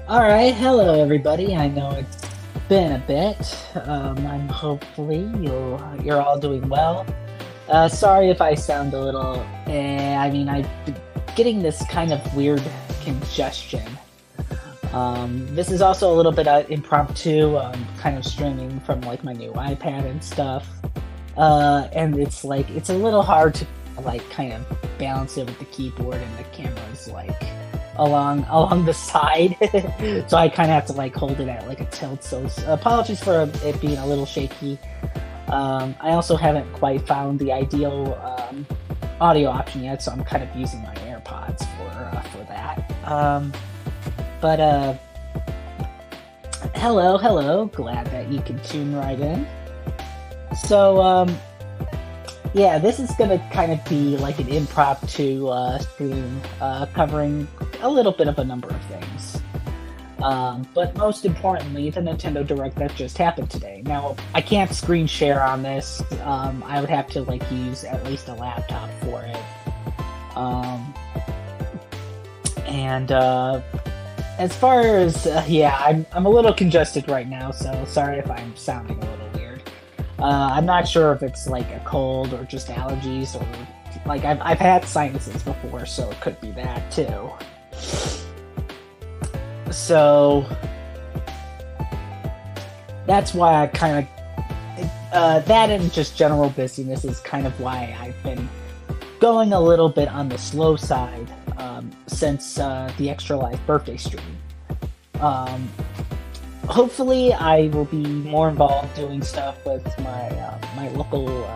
All right, hello everybody. I know it's been a bit. I'm hopefully you're all doing well. Sorry if I sound a little. I mean, I've been getting this kind of weird congestion. This is also a little bit impromptu. Kind of streaming from like my new iPad and stuff. And it's a little hard to like kind of balance it with the keyboard and the camera's like along the side. So I kind of have to like hold it at like a tilt. So apologies for it being a little shaky. I also haven't quite found the ideal audio option yet, so I'm kind of using my AirPods for that. But hello. Glad that you can tune right in. So yeah, this is gonna kind of be like an impromptu stream covering a little bit of a number of things. But most importantly, the Nintendo Direct that just happened today. Now, I can't screen share on this. I would have to like use at least a laptop for it. And as far as yeah, I'm a little congested right now, so sorry if I'm sounding a little weird. I'm not sure if it's like a cold or just allergies or like I've had sinuses before, so it could be that too. So that's why I kind of that and just general busyness is kind of why I've been going a little bit on the slow side since the Extra Life birthday stream. Hopefully, I will be more involved doing stuff with my local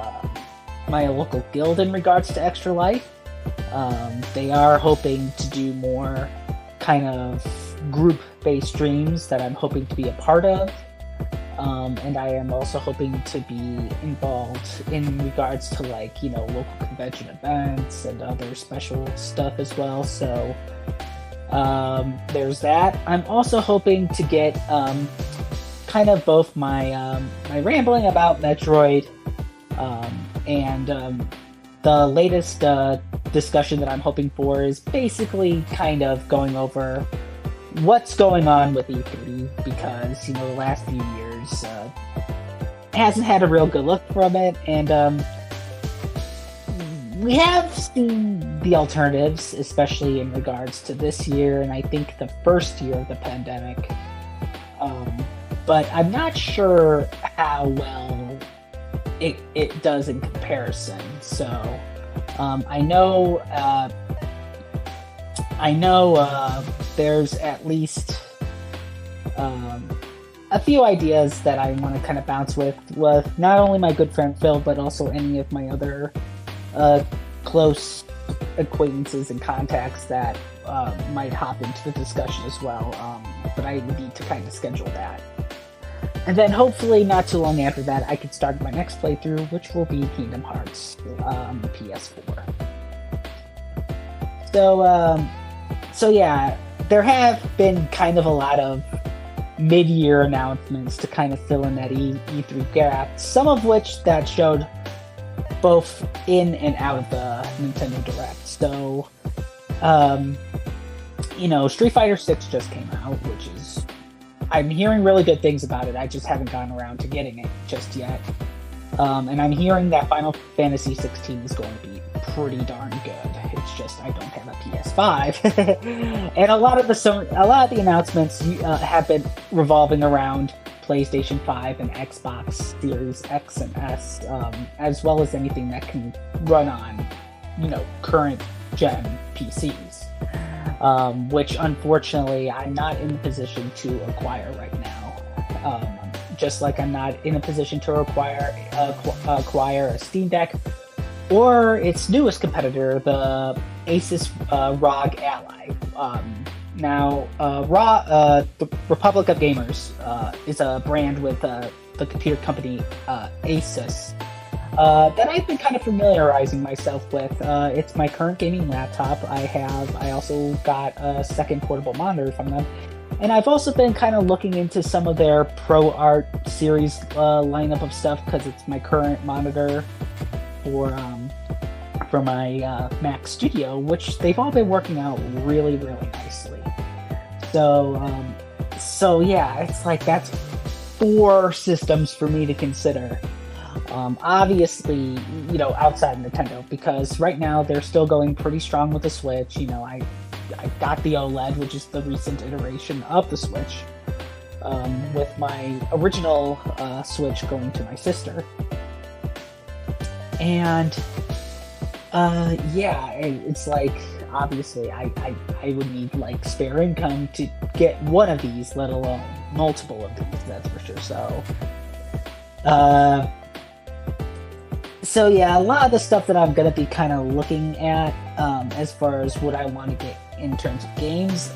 guild in regards to Extra Life. They are hoping to do more kind of group-based streams that I'm hoping to be a part of. And I am also hoping to be involved in regards to like, local convention events and other special stuff as well. So there's that. I'm also hoping to get kind of both my rambling about Metroid and the latest discussion that I'm hoping for is basically kind of going over what's going on with E3 because, the last few years hasn't had a real good look from it, and we have seen the alternatives, especially in regards to this year, and I think the first year of the pandemic. But I'm not sure how well it does in comparison. So I know there's at least a few ideas that I want to kind of bounce with not only my good friend Phil, but also any of my other close acquaintances and contacts that might hop into the discussion as well. But I would need to kind of schedule that. And then hopefully not too long after that, I could start my next playthrough, which will be Kingdom Hearts PS4. So yeah, there have been kind of a lot of mid-year announcements to kind of fill in that E3 gap, some of which that showed both in and out of the Nintendo Direct. So, Street Fighter 6 just came out, which is, I'm hearing really good things about it. I just haven't gotten around to getting it just yet. And I'm hearing that Final Fantasy 16 is going to be pretty darn good. It's just I don't have a PS5, and a lot of the announcements have been revolving around PlayStation 5 and Xbox Series X and S, as well as anything that can run on, current gen PCs, which unfortunately I'm not in the position to acquire right now. Just like I'm not in a position to acquire a Steam Deck or its newest competitor, the Asus ROG Ally. Now, the Republic of Gamers is a brand with the computer company Asus that I've been kind of familiarizing myself with. It's my current gaming laptop. I also got a second portable monitor from them. And I've also been kind of looking into some of their Pro Art series lineup of stuff because it's my current monitor for my Mac Studio, which they've all been working out really, really nicely. So So yeah, it's like that's four systems for me to consider. Obviously, outside Nintendo, because right now they're still going pretty strong with the Switch. I got the OLED, which is the recent iteration of the Switch, with my original Switch going to my sister. And yeah, it's like, obviously I would need like spare income to get one of these, let alone multiple of these, that's for sure. So yeah, a lot of the stuff that I'm gonna be kind of looking at, as far as what I want to get in terms of games,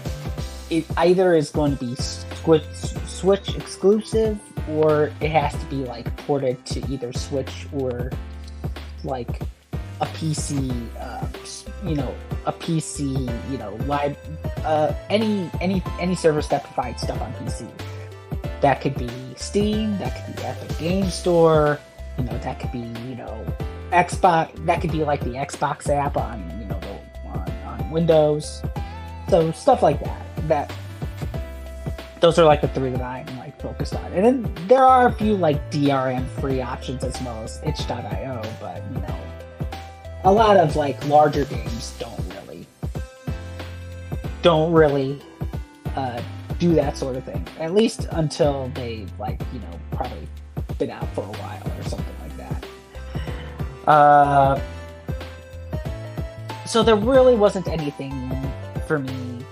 it either is going to be Switch exclusive, or it has to be like ported to either Switch or like a PC, a PC, live, any service that provides stuff on PC. That could be Steam, that could be Epic Game Store, that could be, Xbox, that could be like the Xbox app on, on Windows. So stuff like that. Those are like the three that I'm like focused on. And then there are a few like DRM free options as well as itch.io, but a lot of like larger games don't really do that sort of thing, at least until they probably been out for a while or something like that. So there really wasn't anything for me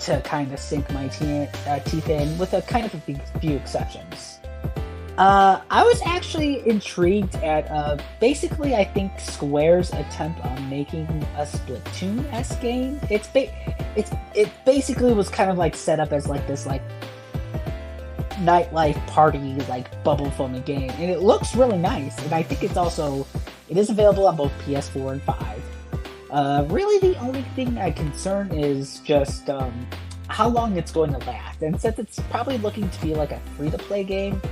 to kind of sink my teeth in, with a kind of a few exceptions. I was actually intrigued at basically I think Square's attempt on making a Splatoon-esque game. It basically was kind of like set up as like this like nightlife party like bubble foaming game, and it looks really nice. And I think it is available on both PS4 and 5. Really, the only thing I'm concerned is just how long it's going to last. And since it's probably looking to be like a free-to-play game,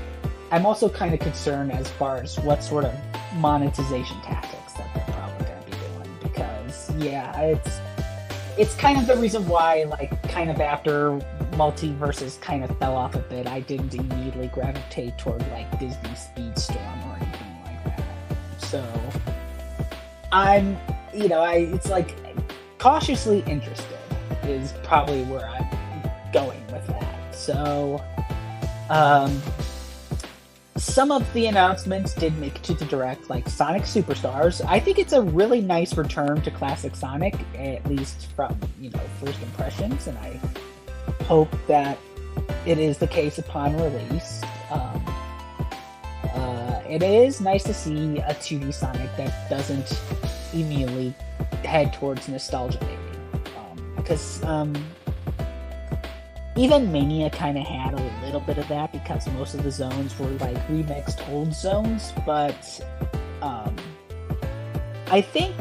I'm also kind of concerned as far as what sort of monetization tactics that they're probably going to be doing. Because, yeah, it's kind of the reason why, like, kind of after Multiverses kind of fell off a bit, I didn't immediately gravitate toward, like, Disney Speedstorm or anything like that. So, it's like cautiously interested is probably where I'm going with that. So, some of the announcements did make it to the Direct, like Sonic Superstars. I think it's a really nice return to classic Sonic, at least from, first impressions, and I hope that it is the case upon release. It is nice to see a 2D Sonic that doesn't immediately head towards nostalgia maybe. Because even Mania kind of had a little bit of that, because most of the zones were like remixed old zones, but I think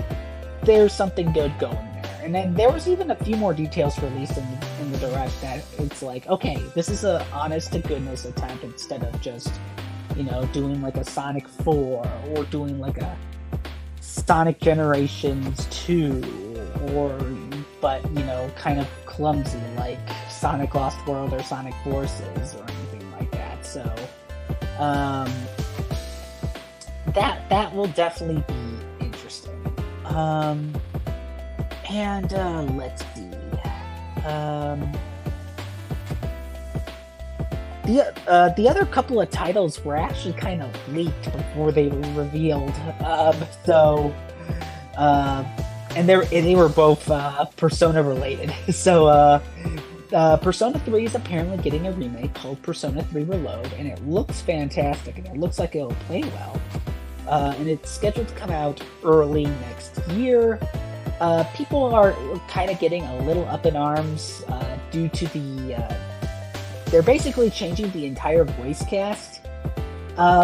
there's something good going there. And then there was even a few more details released in the Direct that it's like, okay, this is a honest to goodness attempt instead of just, doing like a Sonic 4 or doing like a Sonic Generations 2 but kind of clumsy like Sonic Lost World or Sonic Forces or anything like that. So that will definitely be interesting. And let's see. The other couple of titles were actually kind of leaked before they were revealed. And they were both Persona related. So Persona 3 is apparently getting a remake called Persona 3 Reload, and it looks fantastic, and it looks like it'll play well. And it's scheduled to come out early next year. People are kind of getting a little up in arms due to they're basically changing the entire voice cast,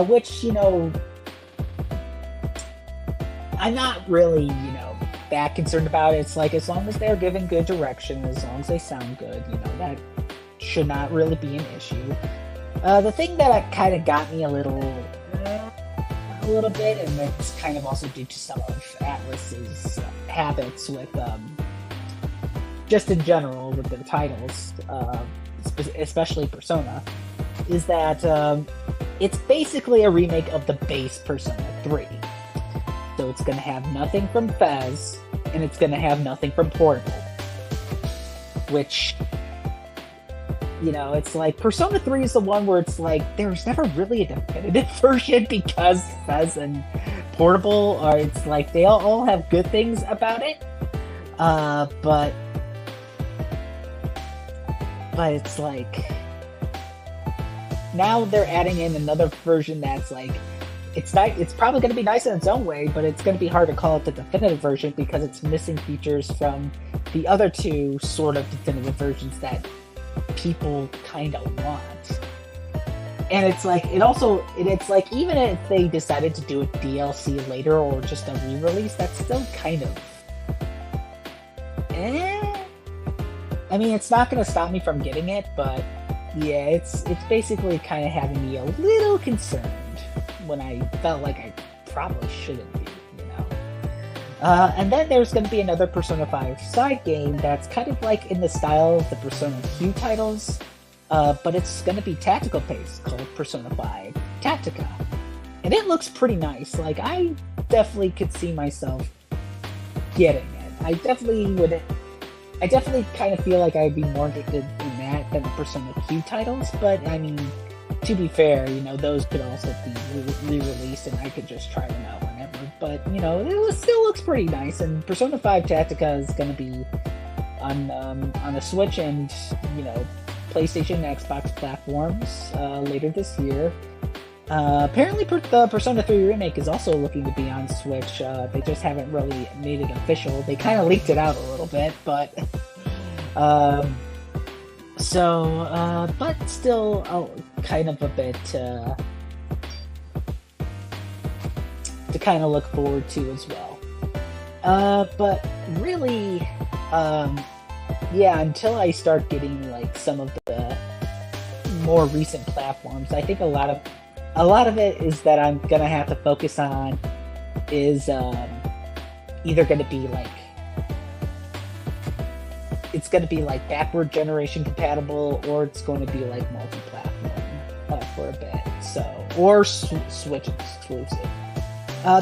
which, I'm not really, that concerned about it. It's like, as long as they're given good direction, as long as they sound good, that should not really be an issue. The thing that kind of got me a little bit, and it's kind of also due to some of Atlus's habits with, just in general with their titles, especially Persona, is that it's basically a remake of the base Persona 3. So it's going to have nothing from Fez, and it's going to have nothing from Portable. Which, you know, it's like Persona 3 is the one where it's like there's never really a definitive version because Fez and Portable are, it's like they all have good things about it. But it's like now they're adding in another version that's like it's probably going to be nice in its own way, but it's going to be hard to call it the definitive version because it's missing features from the other two sort of definitive versions that people kind of want. And it's like it's like even if they decided to do a DLC later or just a re-release, that's still kind of I mean, it's not going to stop me from getting it, but yeah, it's basically kind of having me a little concerned when I felt like I probably shouldn't be, you know. And then there's going to be another Persona 5 side game that's kind of like in the style of the Persona Q titles, but it's going to be tactical based, called Persona 5 Tactica. And it looks pretty nice. Like, I definitely could see myself getting it. I definitely kind of feel like I'd be more interested in that than the Persona Q titles, but I mean, to be fair, you know, those could also be re-released and I could just try them out whenever, but, you know, it still looks pretty nice, and Persona 5 Tactica is going to be on the Switch and, you know, PlayStation and Xbox platforms later this year. Apparently the Persona 3 remake is also looking to be on Switch. They just haven't really made it official. They kind of leaked it out a little bit, but but still kind of a bit to kind of look forward to as well. But really, yeah, until I start getting like some of the more recent platforms, I think a lot of it is that I'm gonna have to focus on is either gonna be like it's gonna be like backward generation compatible, or it's going to be like multi-platform for a bit. So, or Switch exclusive.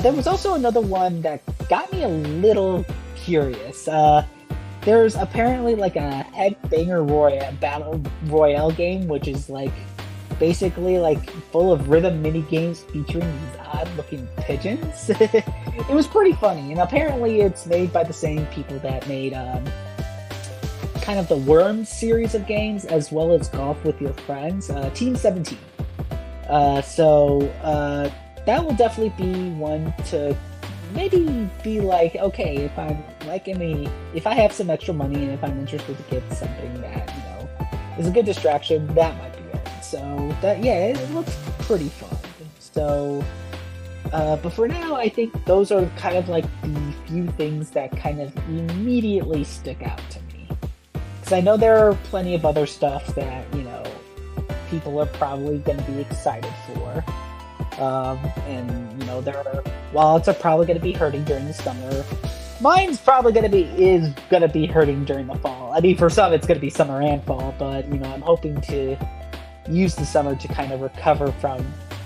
There was also another one that got me a little curious. There's apparently like a Headbanger Battle Royale game, which is like basically like full of rhythm mini games featuring these odd looking pigeons. It was pretty funny, and apparently it's made by the same people that made kind of the Worms series of games, as well as Golf with Your Friends, Team 17. So that will definitely be one to maybe be like, okay, if I'm like if I have some extra money and if I'm interested to get something that, you know, is a good distraction, that might be it. So that, yeah, it looks pretty fun. So but for now, I think those are kind of like the few things that kind of immediately stick out to me, because I know there are plenty of other stuff that, you know, people are probably going to be excited for. And, you know, wallets are probably going to be hurting during the summer. Mine's probably is going to be hurting during the fall. I mean, for some, it's going to be summer and fall, but, you know, I'm hoping to use the summer to kind of recover from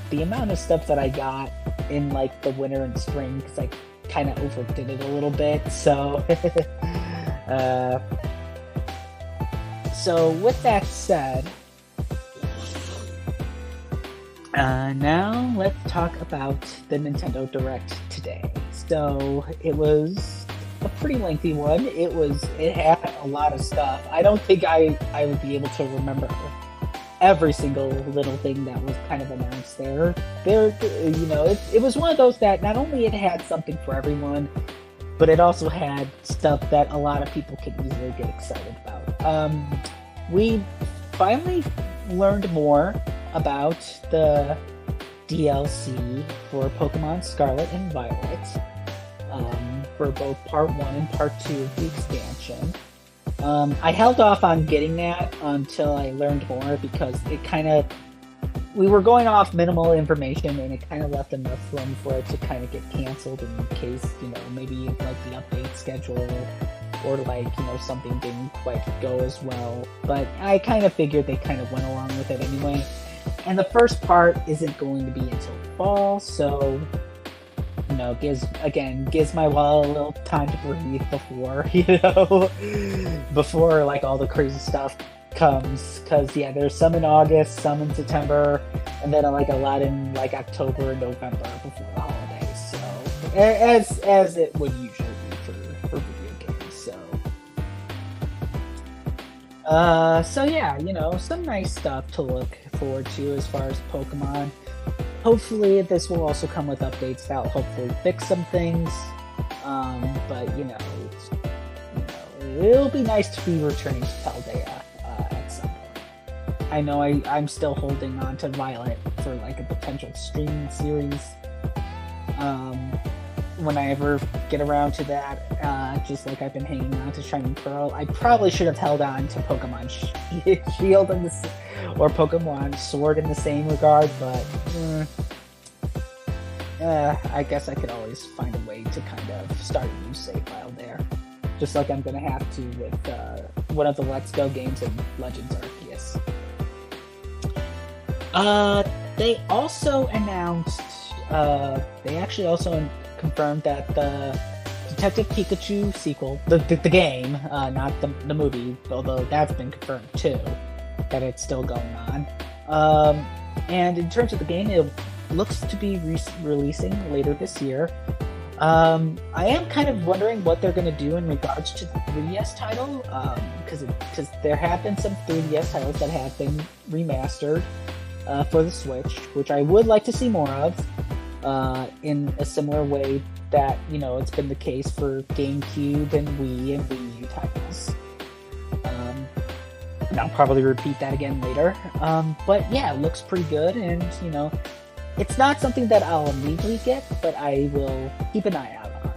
the amount of stuff that I got in, like, the winter and spring, because I kind of overdid it a little bit. So, so with that said, now let's talk about the Nintendo Direct today. So it was a pretty lengthy one. It had a lot of stuff. I don't think I would be able to remember every single little thing that was kind of announced there. You know, it was one of those that not only it had something for everyone, but it also had stuff that a lot of people could easily get excited about. We finally learned more about the DLC for Pokemon Scarlet and Violet, for both Part 1 and Part 2 of the expansion. I held off on getting that until I learned more, because we were going off minimal information, and it kind of left enough room for it to kind of get canceled in case, you know, maybe like the update schedule or like, something didn't quite go as well. But I kind of figured they kind of went along with it anyway. And the first part isn't going to be until fall, so gives my wall a little time to breathe before like all the crazy stuff comes. Because there's some in August, some in September, and then like a lot in like October and November before the holidays. So as it would usually be for video games. So some nice stuff to look forward to as far as Pokemon. Hopefully this will also come with updates that will hopefully fix some things. But it'll be nice to be returning to Paldea at some point. I know I'm still holding on to Violet for like a potential streaming series. When I ever get around to that, just like I've been hanging on to Shining Pearl, I probably should have held on to Pokemon Shield or Pokemon Sword in the same regard, but I guess I could always find a way to kind of start a new save file there. Just like I'm going to have to with one of the Let's Go games in Legends Arceus. They also announced, they actually also confirmed that the Detective Pikachu sequel, the game, not the movie, although that's been confirmed too, that it's still going on. And in terms of the game, it looks to be releasing later this year. I am kind of wondering what they're going to do in regards to the 3DS title, because there have been some 3DS titles that have been remastered for the Switch, which I would like to see more of, in a similar way that, it's been the case for GameCube and Wii and Wii U titles. And I'll probably repeat that again later. But yeah, it looks pretty good, and, it's not something that I'll immediately get, but I will keep an eye out on.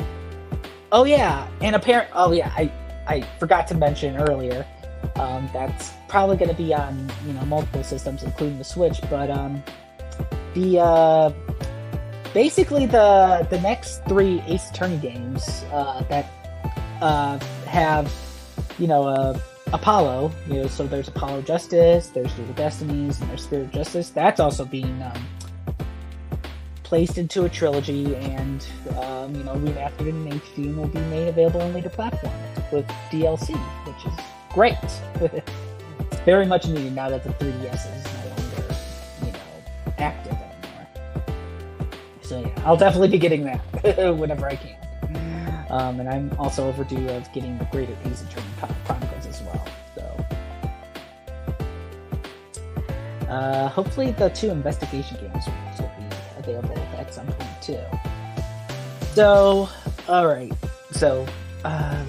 Oh yeah, and I forgot to mention earlier, that's probably going to be on, multiple systems, including the Switch, but basically the next 3 Ace Attorney games that have, Apollo, so there's Apollo Justice, there's Dual Destinies, and there's Spirit of Justice. That's also being placed into a trilogy and, remastered in HD and will be made available on later platforms with DLC, which is great. It's very much needed now that the 3DS is no longer, active anymore. So yeah, I'll definitely be getting that whenever I can. And I'm also overdue of getting the Great Ace Attorney Chronicles as well. So, hopefully the 2 investigation games will be available at some point too. So, all right. So,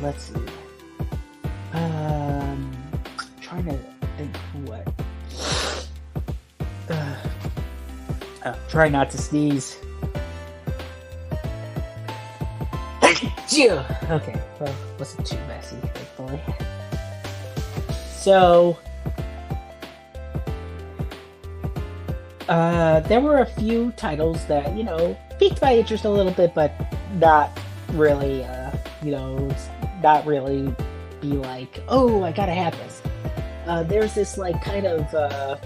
let's see. Trying to think what. Try not to sneeze. Okay, well, wasn't too messy, thankfully. So, there were a few titles that, piqued my interest a little bit, but not really, not really be like, oh, I gotta have this. There's this, like, kind of,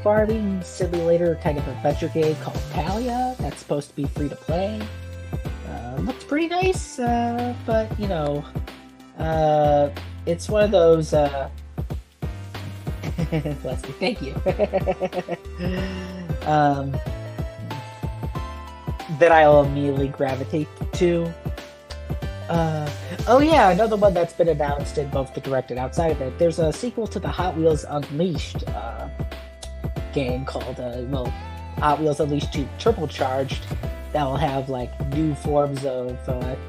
farming simulator kind of adventure game called Palia that's supposed to be free to play. Looks pretty nice, but, it's one of those, bless you, thank you, that I'll immediately gravitate to. Oh yeah, another one that's been announced in both the direct and outside of it. There's a sequel to the Hot Wheels Unleashed game called, Hot Wheels Unleashed 2 Turbocharged, that will have like new forms of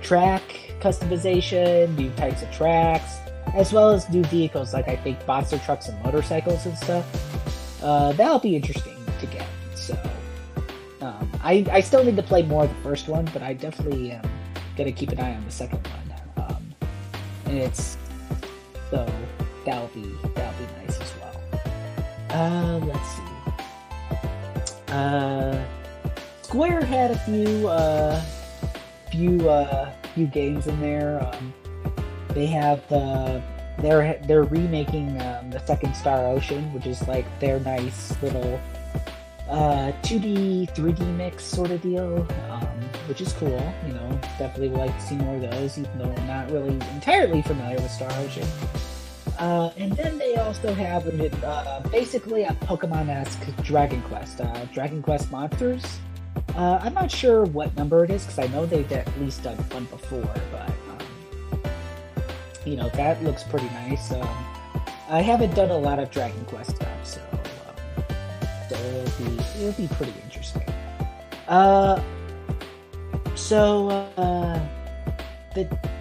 track customization, new types of tracks, as well as new vehicles like I think monster trucks and motorcycles and stuff. That'll be interesting to get. So I still need to play more of the first one, but I definitely am gonna keep an eye on the second one. And it's so that'll be nice as well. Let's see. Square had a few games in there. they have they're remaking the second Star Ocean, which is like their nice little 2D 3D mix sort of deal, which is cool. Definitely would like to see more of those, even though I'm not really entirely familiar with Star Ocean. And then they also have basically a Pokemon-esque Dragon Quest Monsters. I'm not sure what number it is, because I know they've at least done one before, but that looks pretty nice. I haven't done a lot of Dragon Quest stuff, so it'll be pretty interesting.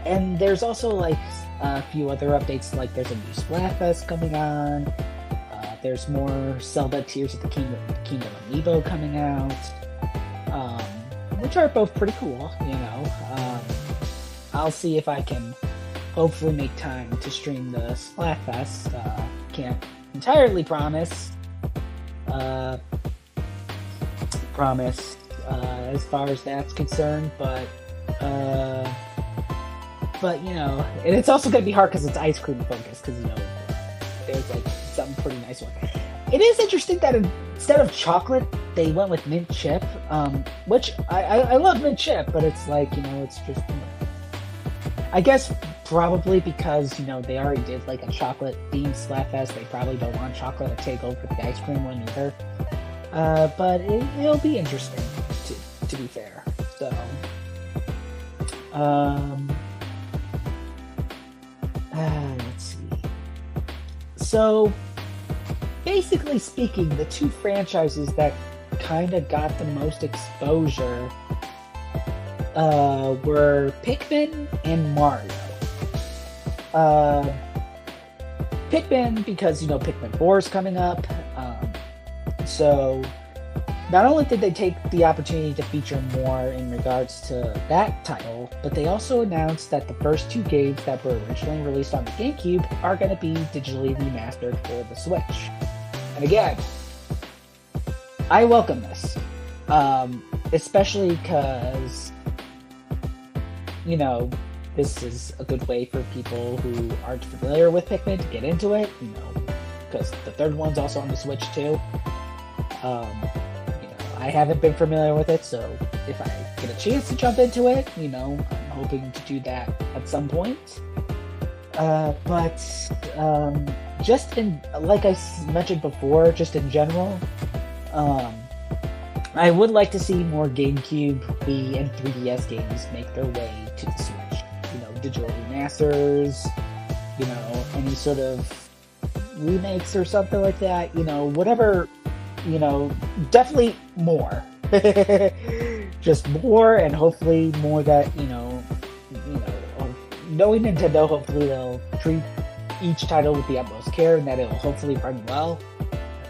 And there's also like a few other updates, like there's a new Splatfest coming on. There's more Zelda Tears of the Kingdom Amiibo coming out, which are both pretty cool. I'll see if I can hopefully make time to stream the Splatfest. Can't entirely promise as far as that's concerned, but and it's also going to be hard because it's ice cream focused, because there's like some pretty nice one. It is interesting that instead of chocolate they went with mint chip, which I love mint chip, but it's like it's just I guess probably because they already did like a chocolate themed Splatfest. They probably don't want chocolate to take over the ice cream one either. But it'll be interesting to be fair. So let's see. So basically speaking, the two franchises that kind of got the most exposure were Pikmin and Mario. Pikmin because Pikmin 4 is coming up, so not only did they take the opportunity to feature more in regards to that title, but they also announced that the first two games that were originally released on the GameCube are going to be digitally remastered for the Switch. And again, I welcome this, especially because this is a good way for people who aren't familiar with Pikmin to get into it, because the third one's also on the Switch too. I haven't been familiar with it, so if I get a chance to jump into it, I'm hoping to do that at some point. But like I mentioned before, just in general, I would like to see more GameCube, Wii, and 3DS games make their way to the Switch. Digital remasters, any sort of remakes or something like that, whatever, definitely more. Just more, and hopefully more that, knowing Nintendo, hopefully they'll treat each title with the utmost care and that it'll hopefully run well.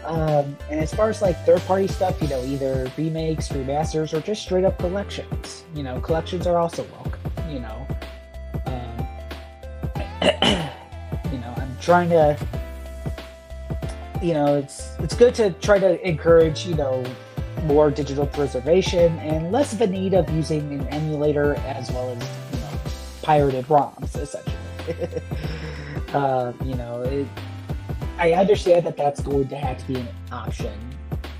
And as far as like third-party stuff, either remakes, remasters, or just straight up collections. Collections are also welcome. I'm trying to. It's good to try to encourage more digital preservation and less of a need of using an emulator as well as pirated ROMs essentially. I understand that that's going to have to be an option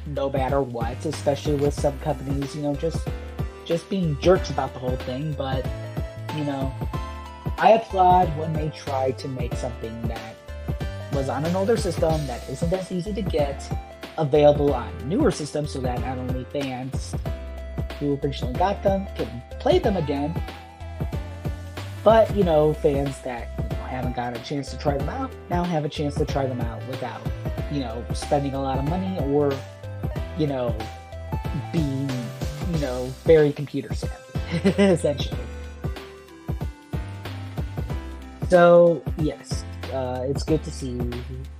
no matter what, especially with some companies, just being jerks about the whole thing. But, I applaud when they try to make something that was on an older system that isn't as easy to get available on newer systems, so that not only fans who originally got them can play them again, but, fans that haven't got a chance to try them out now have a chance to try them out without spending a lot of money or being very computer savvy essentially. So yes, it's good to see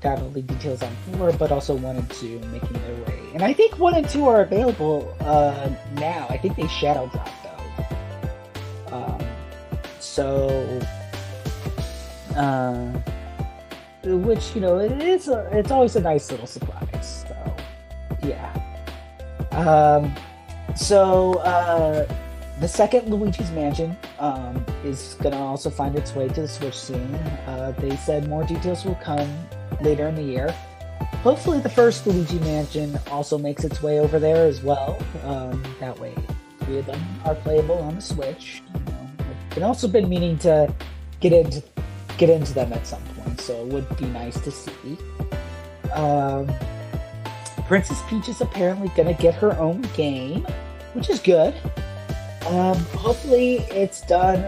not only details on 4 but also 1 and 2 making their way, and I think 1 and 2 are available now. I think they shadow dropped though, which it's always a nice little surprise. So yeah. The second Luigi's Mansion is going to also find its way to the Switch soon. They said more details will come later in the year. Hopefully the first Luigi Mansion also makes its way over there as well. That way, 3 of them are playable on the Switch. I've been also been meaning to get into them at some point, so it would be nice to see. Princess Peach is apparently going to get her own game, which is good. Hopefully it's done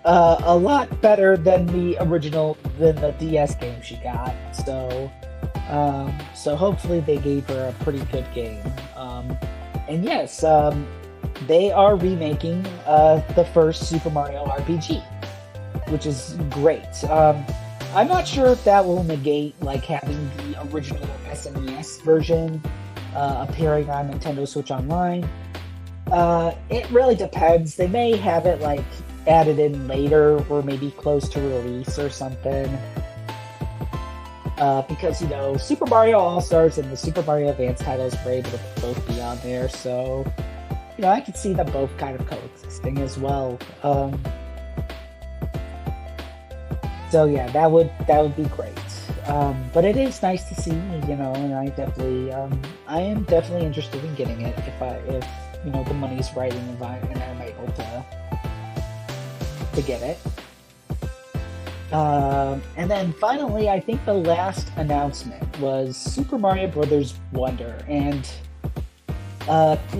a lot better than the DS game she got. So hopefully they gave her a pretty good game. And yes, they are remaking the first Super Mario RPG, which is great. I'm not sure if that will negate like having the original SNES version appearing on Nintendo Switch Online. It really depends. They may have it like added in later or maybe close to release or something. Because, Super Mario All-Stars and the Super Mario Advance titles were able to both be on there, so, I could see them both kind of coexisting as well. So yeah, that would be great. But it is nice to see, and I am definitely interested in getting it if the money's right and I'm able to get it. And then finally, I think the last announcement was Super Mario Bros. Wonder. And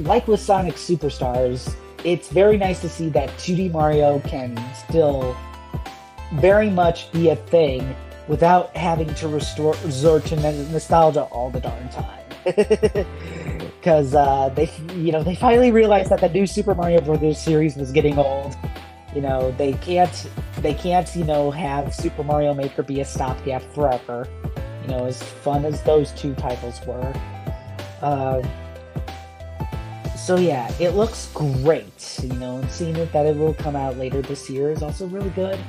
like with Sonic Superstars, it's very nice to see that 2D Mario can still very much be a thing without having to resort to nostalgia all the darn time. Because they finally realized that the new Super Mario Bros. Series was getting old. They can't have Super Mario Maker be a stopgap forever. As fun as those 2 titles were. So yeah, it looks great. And seeing that it will come out later this year is also really good.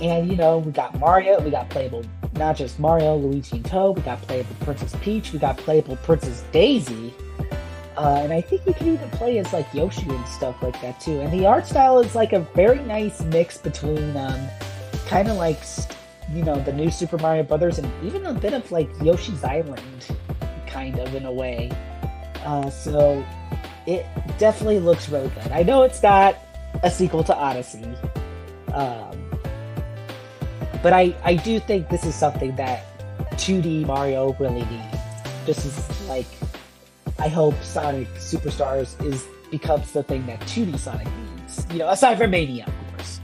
And we got Mario, we got playable not just Mario, Luigi, and Toad. We got playable Princess Peach. We got playable Princess Daisy. And I think you can even play as like Yoshi and stuff like that too. And the art style is like a very nice mix between kind of like the new Super Mario Brothers and even a bit of like Yoshi's Island, kind of in a way. So it definitely looks really good. I know it's not a sequel to Odyssey, but I do think this is something that 2D Mario really needs. This is like, I hope Sonic Superstars becomes the thing that 2D Sonic needs. Aside from Mania, of course.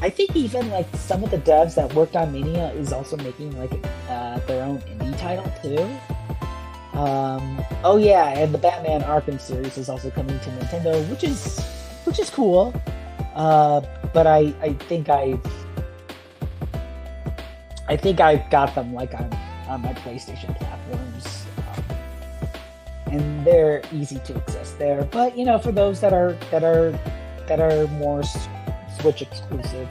I think even like some of the devs that worked on Mania is also making like their own indie title too. Oh yeah, and the Batman Arkham series is also coming to Nintendo, which is cool. But I think I've got them like on my PlayStation platforms, and they're easy to access there. But for those that are more Switch exclusive,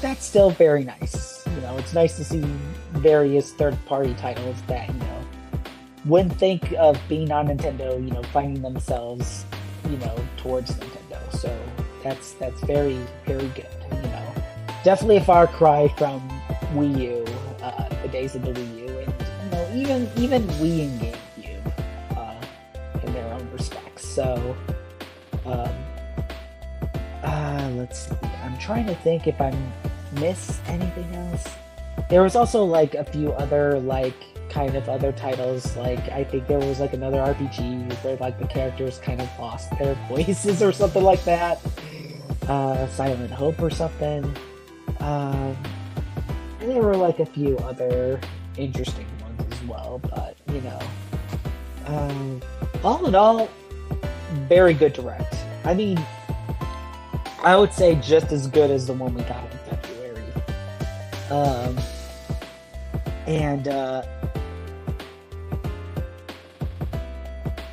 that's still very nice. It's nice to see various third-party titles that wouldn't think of being on Nintendo, finding themselves, towards Nintendo. So that's very, very good. Definitely a far cry from Wii U, the days of the Wii U, and even Wii and GameCube, in their own respects. So, let's see. I'm trying to think if I miss anything else. There was also like a few other kind of other titles. Like I think there was like another RPG where like the characters kind of lost their voices or something like that. Silent Hope or something. And there were like a few other interesting ones as well, but all in all, very good Direct. I mean, I would say just as good as the one we got in February.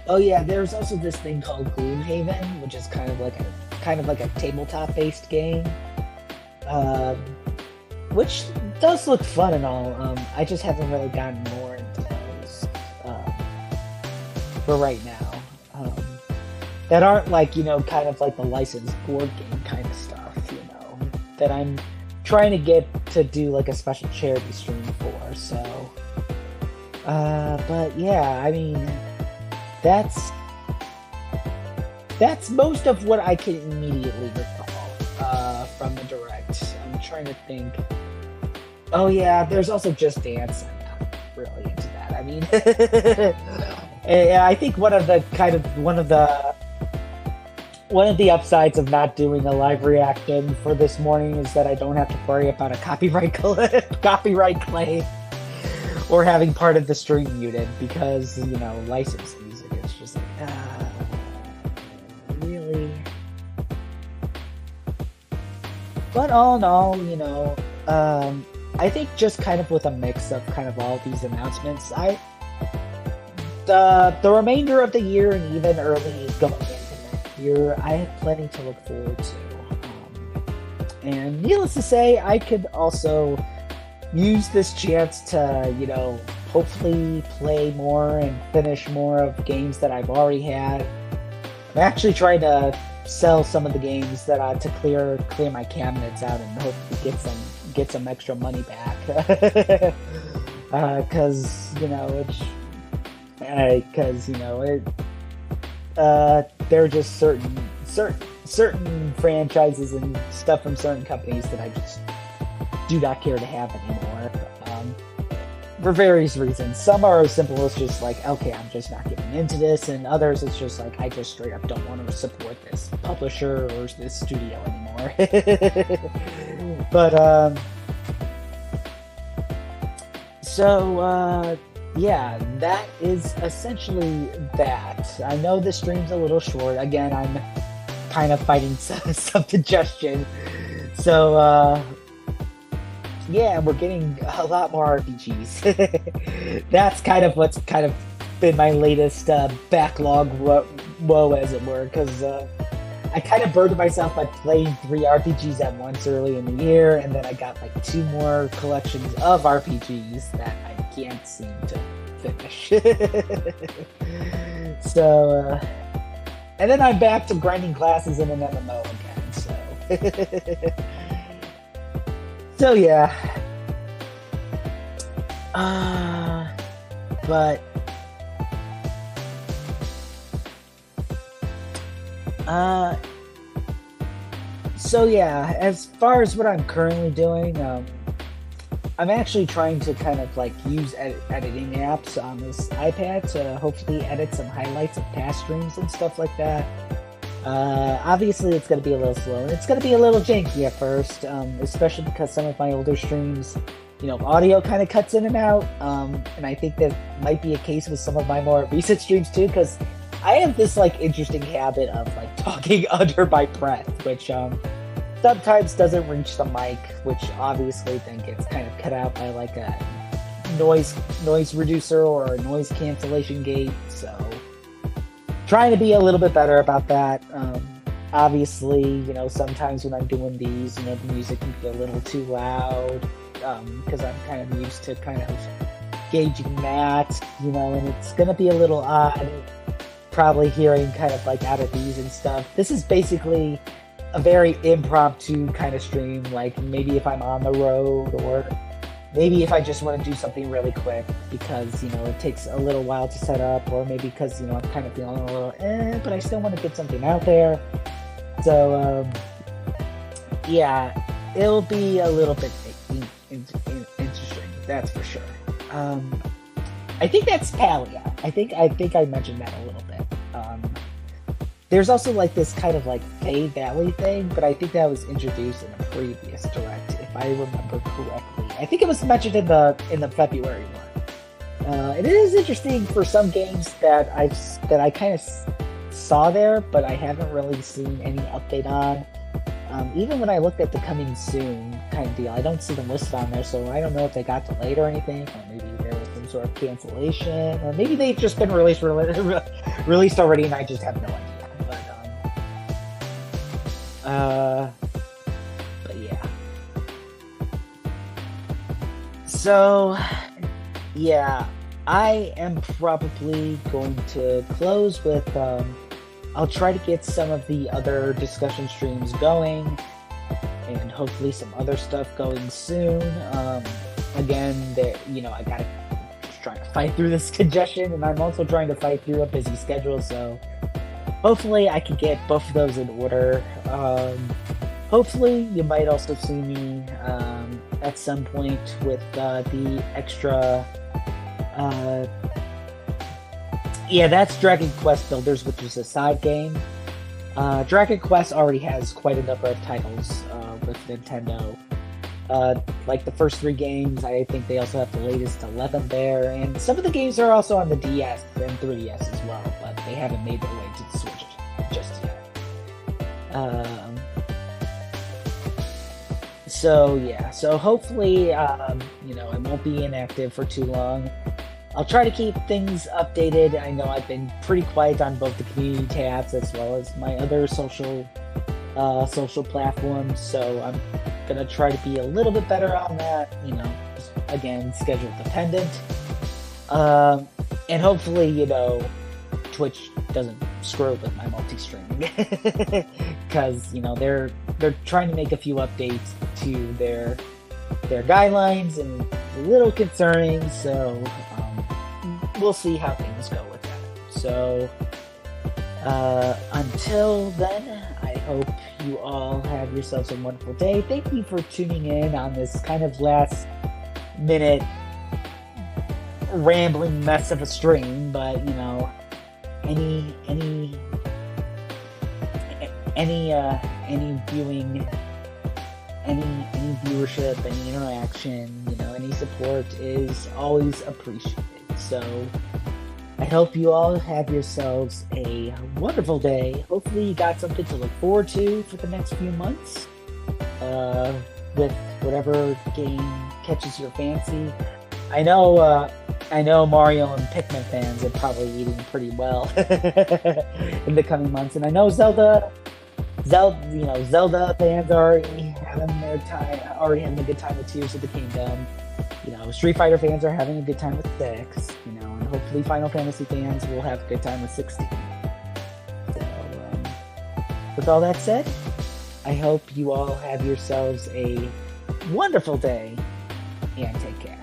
Oh yeah, there's also this thing called Gloomhaven, which is kind of like a tabletop-based game, which does look fun and all. I just haven't really gotten more into those for right now. that aren't like, kind of like the licensed board game kind of stuff, that I'm trying to get to do like a special charity stream for. So, but yeah, I mean, that's most of what I can immediately recall from the direct. I'm trying to think. Oh yeah, there's also Just Dance. I'm not really into that. I mean, and I think one of the upsides of not doing a live reaction for this morning is that I don't have to worry about a copyright claim or having part of the stream muted because, licensed music. It's just like, really? But all in all, I think just kind of with a mix of kind of all these announcements, the remainder of the year and even early going into next year, I have plenty to look forward to. And needless to say, I could also use this chance to, hopefully play more and finish more of games that I've already had. I'm actually trying to sell some of the games that to clear my cabinets out and hopefully get some extra money back. Because there are just certain franchises and stuff from certain companies that I just do not care to have anymore. For various reasons. Some are as simple as just like, okay, I'm just not getting into this, and others it's just like, I just straight up don't want to support this publisher or this studio anymore. But, yeah, that is essentially that. I know the stream's a little short. Again, I'm kind of fighting some digestion. So, yeah, we're getting a lot more RPGs. That's kind of what's kind of been my latest backlog woe, as it were, because I kind of burned myself by playing 3 RPGs at once early in the year, and then I got like 2 more collections of RPGs that I can't seem to finish. So, and then I'm back to grinding classes in an MMO again, so... So yeah, but so yeah, as far as what I'm currently doing, I'm actually trying to kind of like use editing apps on this iPad to hopefully edit some highlights of past streams and stuff like that. Obviously it's going to be a little slow, and it's going to be a little janky at first, especially because some of my older streams, audio kind of cuts in and out, and I think that might be a case with some of my more recent streams too, because I have this like interesting habit of like talking under my breath, which sometimes doesn't reach the mic, which obviously then gets kind of cut out by like a noise reducer or a noise cancellation gate, so trying to be a little bit better about that. Obviously, sometimes when I'm doing these, the music can be a little too loud, because I'm kind of used to kind of gauging that, and it's going to be a little odd, probably hearing kind of like out of these and stuff. This is basically a very impromptu kind of stream, like maybe if I'm on the road, or maybe if I just want to do something really quick because, it takes a little while to set up, or maybe because, I'm kind of feeling a little but I still want to get something out there. So, yeah, it'll be a little bit interesting, that's for sure. I think that's Palia. I think I mentioned that a little bit. There's also like this kind of like Fae Valley thing, but I think that was introduced in a previous direct, if I remember correctly. I think it was mentioned in the February one. And it is interesting for some games that I kind of saw there, but I haven't really seen any update on. Even when I looked at the coming soon kind of deal, I don't see them listed on there, so I don't know if they got delayed or anything, or maybe there was some sort of cancellation, or maybe they've just been released already and I just have no idea. But yeah. So, yeah, I am probably going to close with a I'll try to get some of the other discussion streams going, and hopefully some other stuff going soon. Again, I gotta try to fight through this congestion, and I'm also trying to fight through a busy schedule, so hopefully I can get both of those in order. Hopefully you might also see me at some point with the extra... that's Dragon Quest Builders, which is a side game. Dragon Quest already has quite a number of titles with Nintendo. Like the first 3 games, I think they also have the latest 11 there, and some of the games are also on the DS and 3DS as well, but they haven't made their way to the Switch just yet. So hopefully, I won't be inactive for too long. I'll try to keep things updated. I know I've been pretty quiet on both the community tabs as well as my other social platforms, so I'm gonna try to be a little bit better on that, again, schedule dependent. And hopefully, Twitch doesn't screw with my multi-streaming, because, they're trying to make a few updates to their guidelines, and it's a little concerning, so we'll see how things go with that. So until then, I hope you all have yourselves a wonderful day. Thank you for tuning in on this kind of last minute rambling mess of a stream, but any viewing, any viewership, any interaction, any support is always appreciated. So I hope you all have yourselves a wonderful day. Hopefully you got something to look forward to for the next few months, with whatever game catches your fancy. I know Mario and Pikmin fans are probably eating pretty well in the coming months, and I know Zelda fans are already having a good time with Tears of the Kingdom. Street Fighter fans are having a good time with 6, and hopefully Final Fantasy fans will have a good time with 16. So, with all that said, I hope you all have yourselves a wonderful day, and take care.